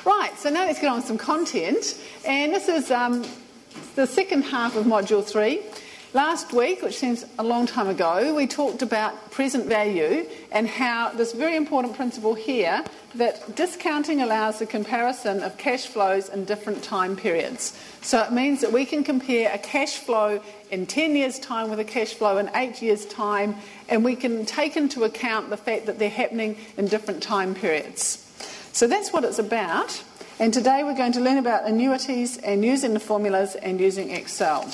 Right, so now let's get on with some content. And this is the second half of Module 3. Last week, which seems a long time ago, we talked about present value and how this very important principle here that discounting allows the comparison of cash flows in different time periods. So it means that we can compare a cash flow in 10 years' time with a cash flow in 8 years' time, and we can take into account the fact that they're happening in different time periods. So that's what it's about. And today we're going to learn about annuities and using the formulas and using Excel.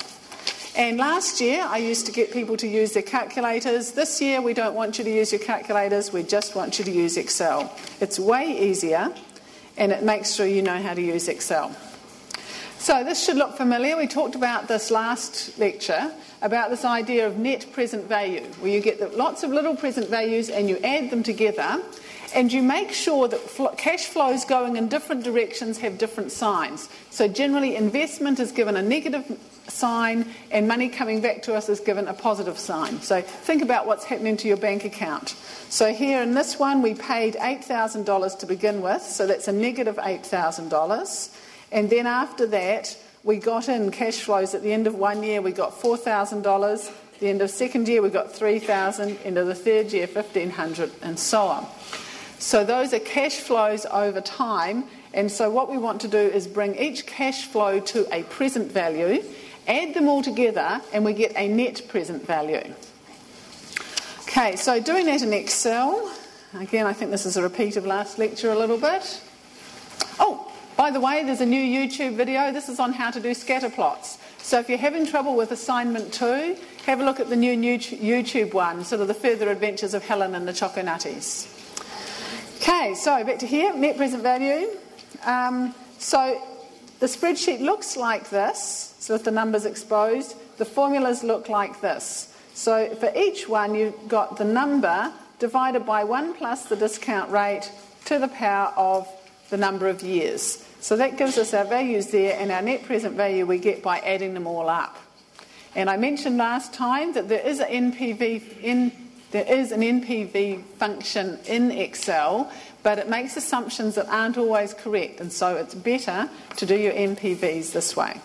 And last year I used to get people to use their calculators. This year we don't want you to use your calculators, we just want you to use Excel. It's way easier and it makes sure you know how to use Excel. So this should look familiar. We talked about this last lecture, about this idea of net present value, where you get lots of little present values and you add them together and you make sure that cash flows going in different directions have different signs. So generally investment is given a negative sign and money coming back to us is given a positive sign. So think about what's happening to your bank account. So here in this one we paid $8,000 to begin with, so that's a negative $8,000. And then after that we got in cash flows at the end of 1 year we got $4,000, the end of second year we got $3,000, end of the third year $1,500 and so on. So those are cash flows over time, and so what we want to do is bring each cash flow to a present value, add them all together, and we get a net present value. Okay, so doing that in Excel, again I think this is a repeat of last lecture a little bit. Oh, by the way, there's a new YouTube video. This is on how to do scatter plots. So if you're having trouble with assignment 2, have a look at the new YouTube one, sort of the further adventures of Helen and the Choco Nutties. Okay, so back to here, net present value. So the spreadsheet looks like this, so with the numbers exposed. The formulas look like this. So for each one, you've got the number divided by 1 plus the discount rate to the power of the number of years. So that gives us our values there, and our net present value we get by adding them all up. And I mentioned last time that there is an NPV function in Excel, but it makes assumptions that aren't always correct, and so it's better to do your NPVs this way.